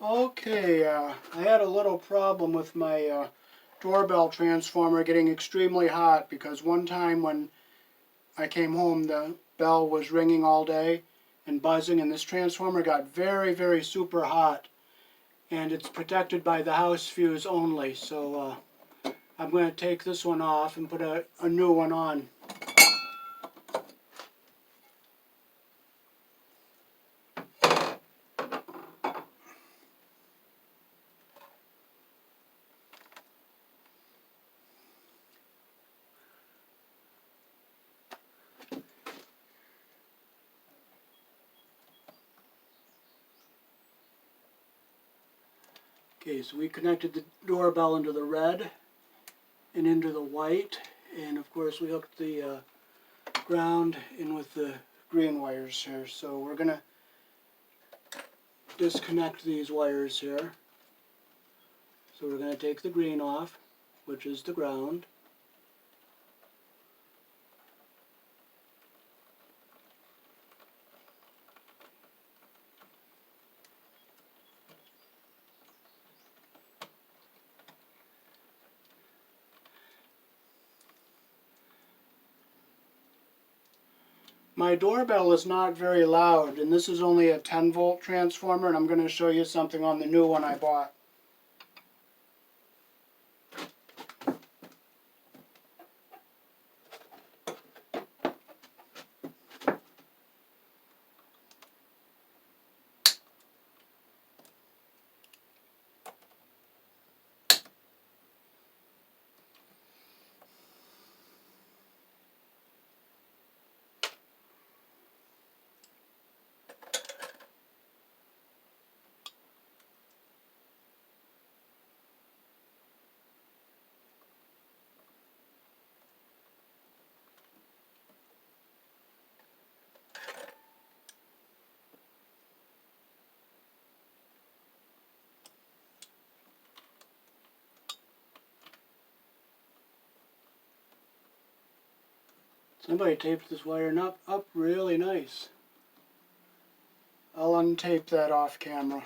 Okay, I had a little problem with my doorbell transformer getting extremely hot because one time when I came home the bell was ringing all day and buzzing, and this transformer got very, very super hot, and it's protected by the house fuse only, so I'm going to take this one off and put a new one on. Okay, so we connected the doorbell into the red and into the white, and of course we hooked the ground in with the green wires here. So we're going to disconnect these wires here. So we're going to take the green off, which is the ground. My doorbell is not very loud, and this is only a 10-volt transformer, and I'm going to show you something on the new one I bought. Somebody taped this wire up really nice. I'll untape that off camera.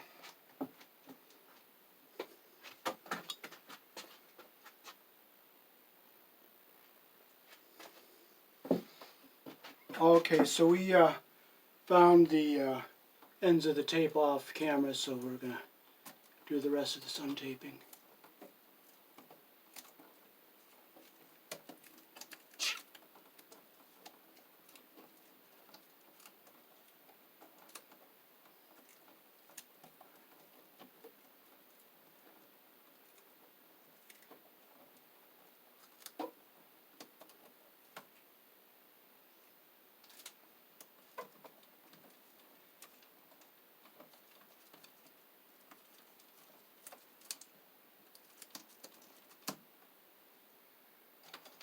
Okay, so we found the ends of the tape off camera, so we're going to do the rest of this untaping.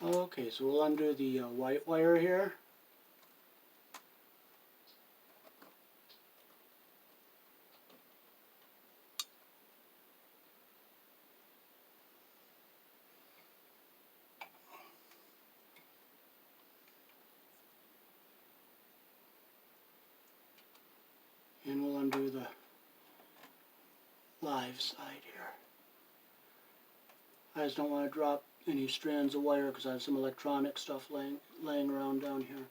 Okay, so we'll undo the white wire here. And we'll undo the live side here. I just don't want to drop any strands of wire because I have some electronic stuff laying around down here.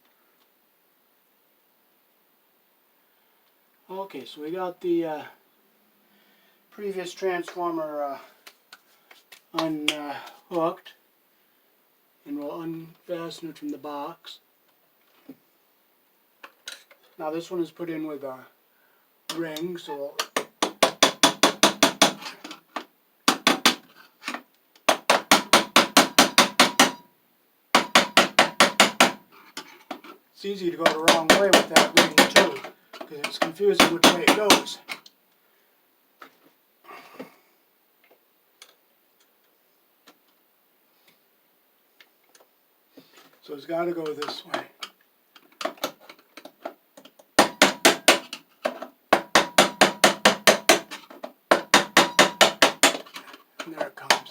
Okay, so we got the previous transformer unhooked, and we'll unfasten it from the box. Now this one is put in with a ring, so it's easy to go the wrong way with that ring too, because it's confusing which way it goes. So it's got to go this way. And there it comes.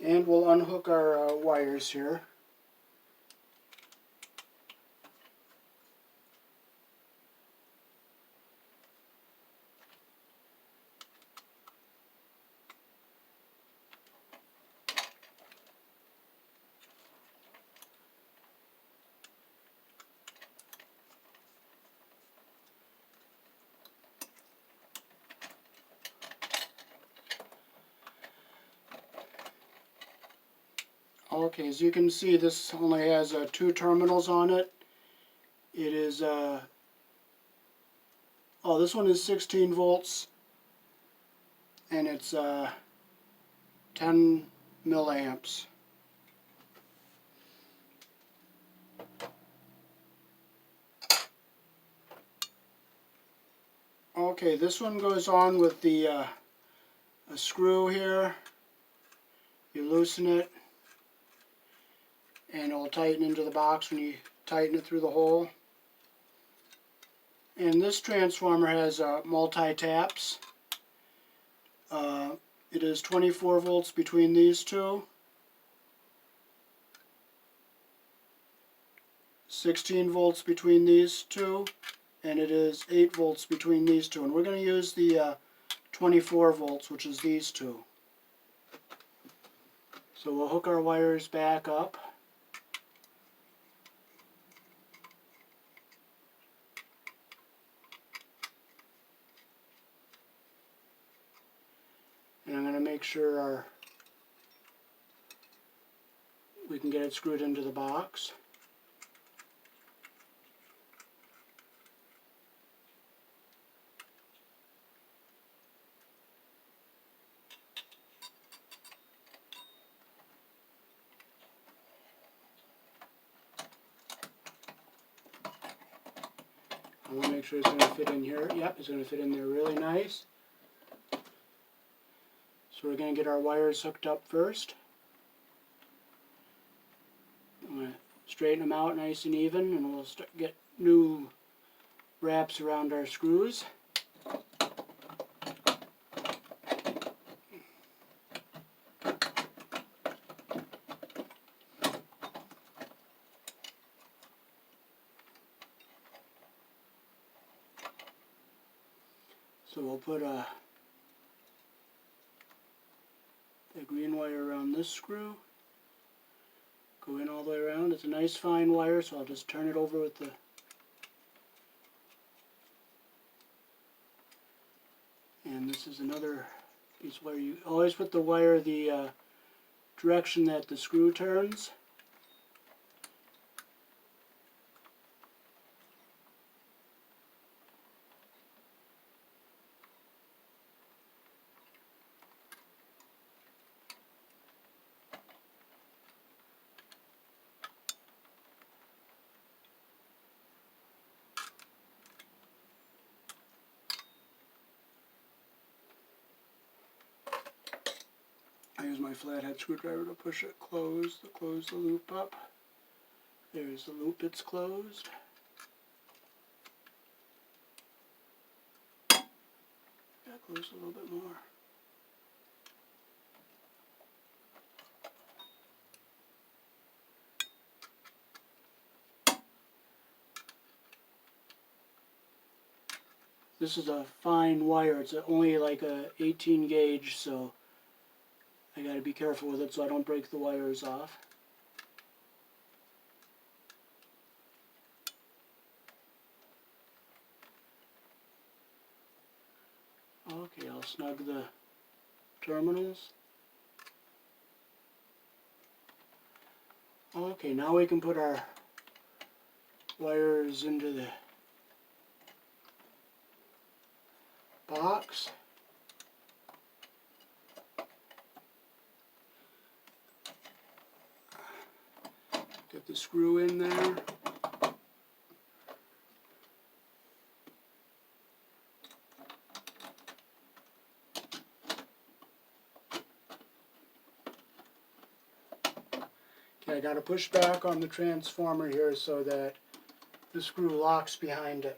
And we'll unhook our wires here. Okay, as you can see, this only has 2 terminals on it. It is, oh, this one is 16 volts, and it's 10 milliamps. Okay, this one goes on with the a screw here. You loosen it, and it will tighten into the box when you tighten it through the hole. And this transformer has multi-taps. It is 24 volts between these two, 16 volts between these two, and it is 8 volts between these two. And we're going to use the 24 volts, which is these two. So we'll hook our wires back up. And I'm going to make sure we can get it screwed into the box. I want to make sure it's going to fit in here. Yep, it's going to fit in there really nice. So we're going to get our wires hooked up first. I'm going to straighten them out nice and even, and we'll get new wraps around our screws. So we'll put the green wire around this screw. Go in all the way around. It's a nice fine wire, so I'll just turn it over with the and this is another piece of wire. You always put the wire the direction that the screw turns. I use my flathead screwdriver to push it close the loop up. There's the loop, it's closed. Gotta close a little bit more. This is a fine wire. It's only like a 18 gauge, so I gotta be careful with it so I don't break the wires off. Okay, I'll snug the terminals. Okay, now we can put our wires into the box. Get the screw in there. Okay, I got to push back on the transformer here so that the screw locks behind it.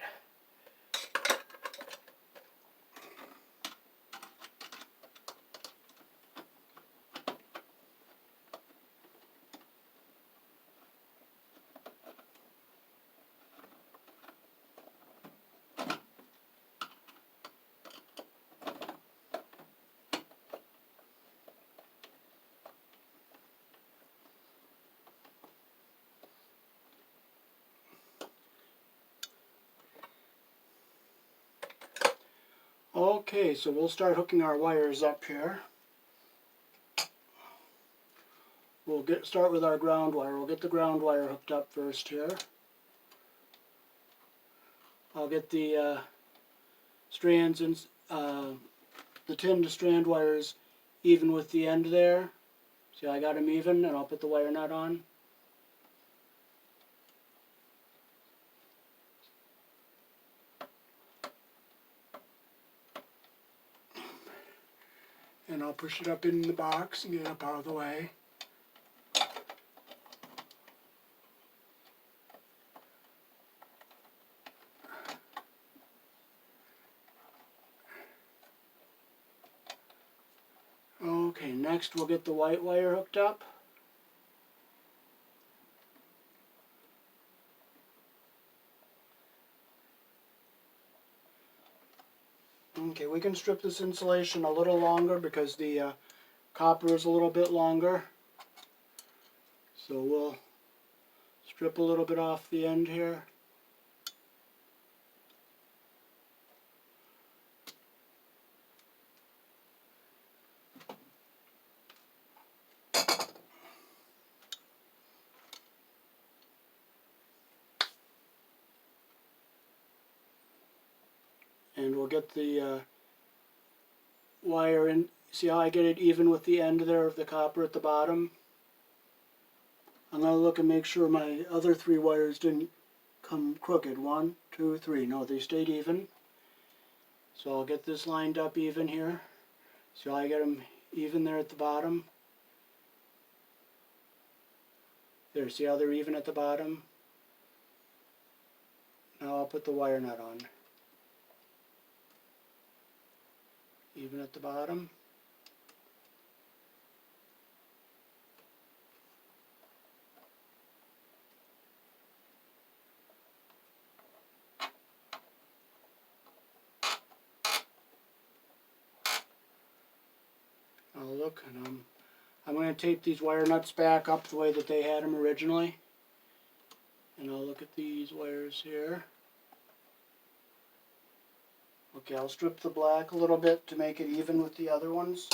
Okay, so we'll start hooking our wires up here. We'll start with our ground wire. We'll get the ground wire hooked up first here. I'll get the strands and the tin to strand wires even with the end there. See, I got them even, and I'll put the wire nut on. And I'll push it up in the box and get it up out of the way. Okay, next we'll get the white wire hooked up. Okay, we can strip this insulation a little longer because the copper is a little bit longer. So we'll strip a little bit off the end here. And we'll get the wire in. See how I get it even with the end there of the copper at the bottom? I'm going to look and make sure my other 3 wires didn't come crooked. 1, 2, 3. No, they stayed even. So I'll get this lined up even here. See how I get them even there at the bottom? There, see how they're even at the bottom? Now I'll put the wire nut on. Even at the bottom. I'll look, and I'm going to tape these wire nuts back up the way that they had them originally. And I'll look at these wires here. Okay, I'll strip the black a little bit to make it even with the other ones.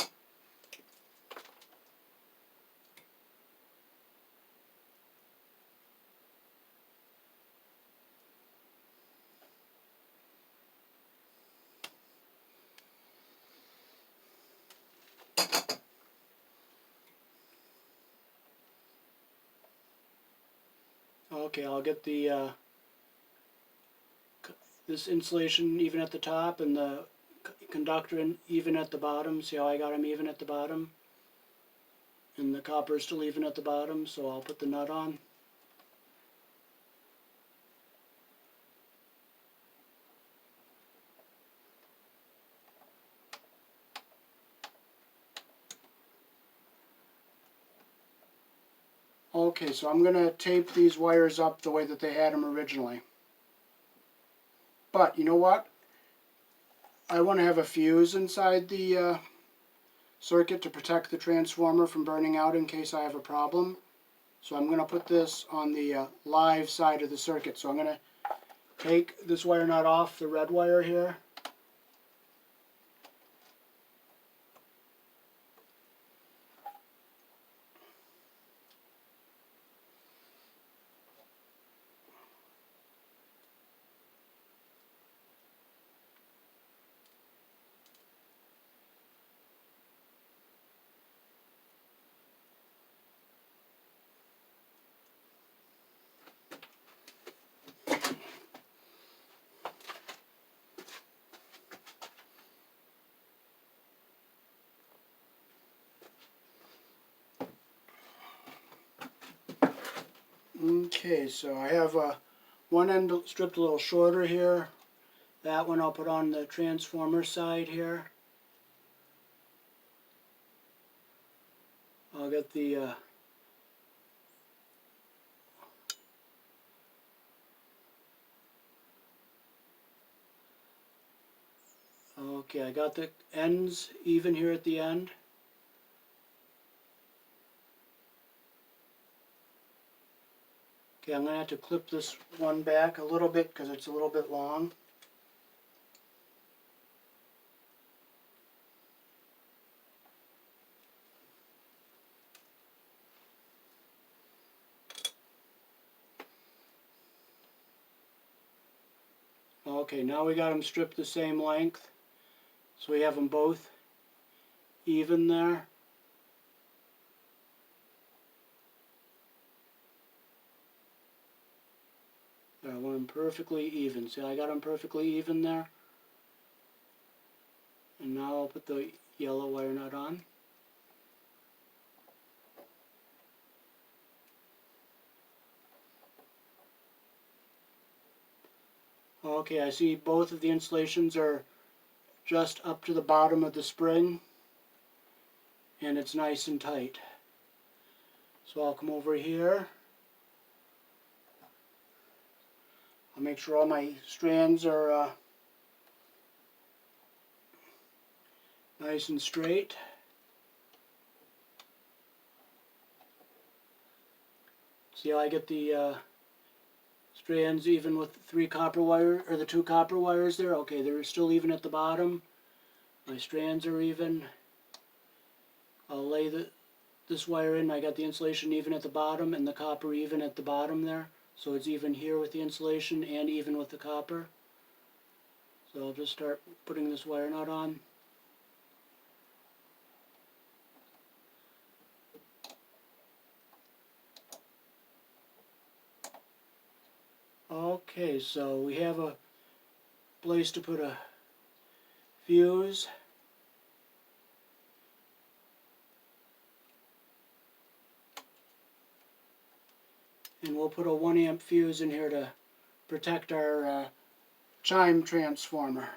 Okay, I'll get the this insulation even at the top and the conductor even at the bottom. See how I got them even at the bottom? And the copper is still even at the bottom, so I'll put the nut on. Okay, so I'm going to tape these wires up the way that they had them originally. But, you know what? I want to have a fuse inside the circuit to protect the transformer from burning out in case I have a problem. So I'm going to put this on the live side of the circuit. So I'm going to take this wire nut off the red wire here. Okay, so I have one end stripped a little shorter here. That one I'll put on the transformer side here. I'll get the okay, I got the ends even here at the end. Okay, I'm going to have to clip this one back a little bit because it's a little bit long. Okay, now we got them stripped the same length. So we have them both even there. I want them perfectly even. See, I got them perfectly even there. And now I'll put the yellow wire nut on. Okay, I see both of the insulations are just up to the bottom of the spring, and it's nice and tight. So I'll come over here. I'll make sure all my strands are nice and straight. See how I get the strands even with the two copper wires there? Okay, they're still even at the bottom. My strands are even. I'll lay this wire in. I got the insulation even at the bottom and the copper even at the bottom there. So it's even here with the insulation and even with the copper. So I'll just start putting this wire nut on. Okay, so we have a place to put a fuse. And we'll put a 1 amp fuse in here to protect our chime transformer.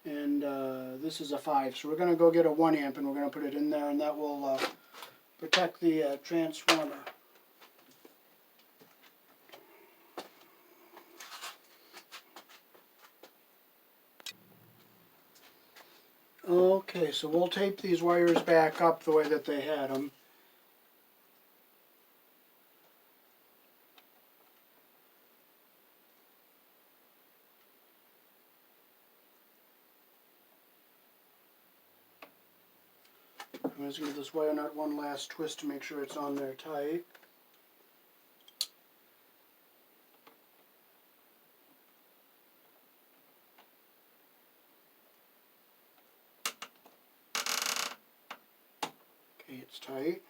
And this is a 5, so we're going to go get a 1 amp and we're going to put it in there, and that will protect the transformer. Okay, so we'll tape these wires back up the way that they had them. I'm just going to give this wire nut one last twist to make sure it's on there tight. Okay, it's tight.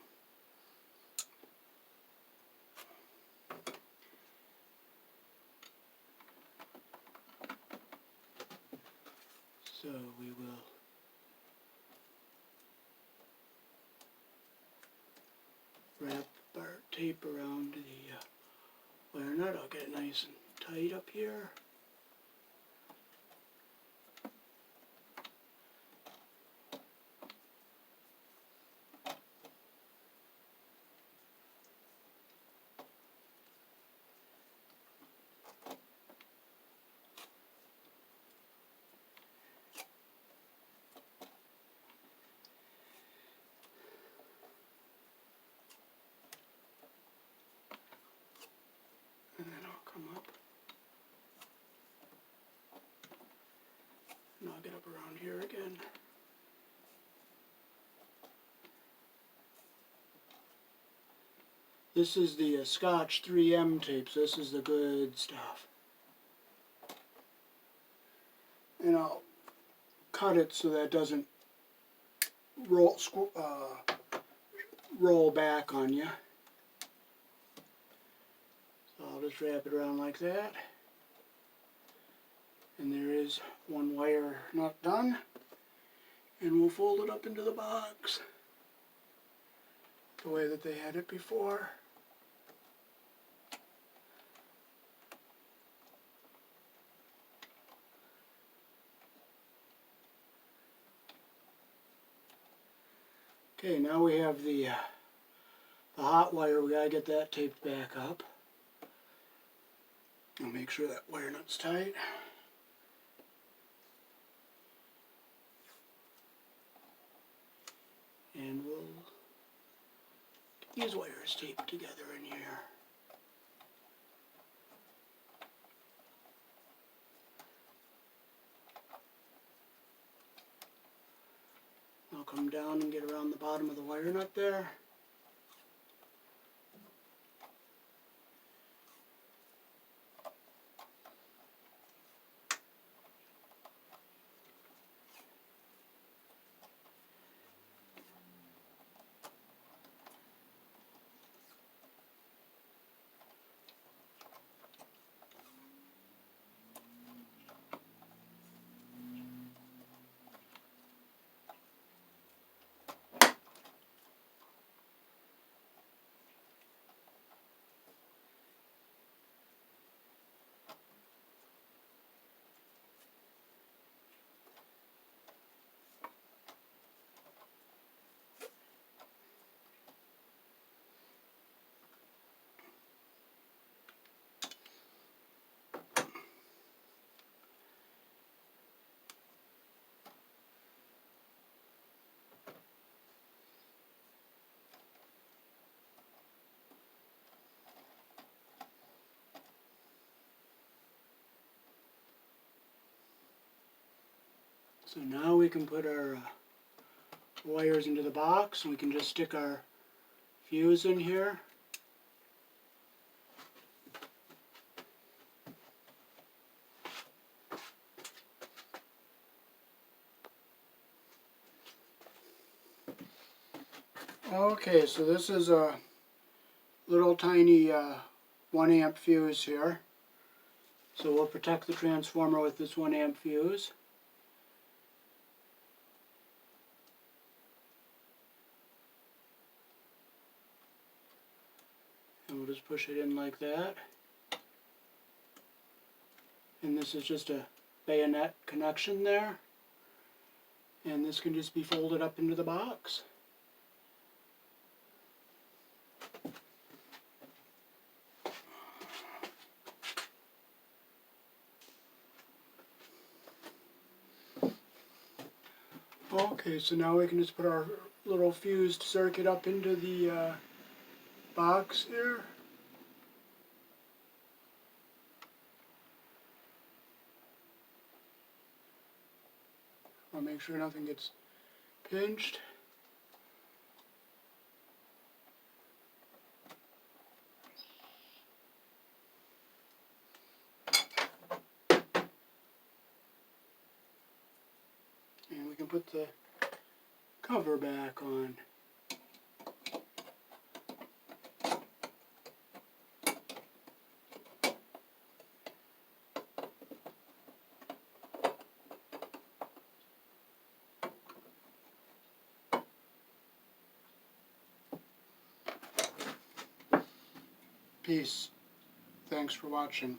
So we will wrap our tape around the wire nut. I'll get it nice and tight up here. And then I'll come up. And I'll get up around here again. This is the Scotch 3M tape, so this is the good stuff. And I'll cut it so that it doesn't roll back on you. So I'll just wrap it around like that. And there is one wire nut done. And we'll fold it up into the box the way that they had it before. Okay, now we have the hot wire. We gotta get that taped back up. I'll make sure that wire nut's tight. And we'll get these wires taped together in here. I'll come down and get around the bottom of the wire nut there. So now we can put our wires into the box, and we can just stick our fuse in here. Okay, so this is a little tiny 1 amp fuse here. So we'll protect the transformer with this 1 amp fuse. And we'll just push it in like that. And this is just a bayonet connection there. And this can just be folded up into the box. Okay, so now we can just put our little fused circuit up into the box here. I'll make sure nothing gets pinched. And we can put the cover back on. Peace. Thanks for watching.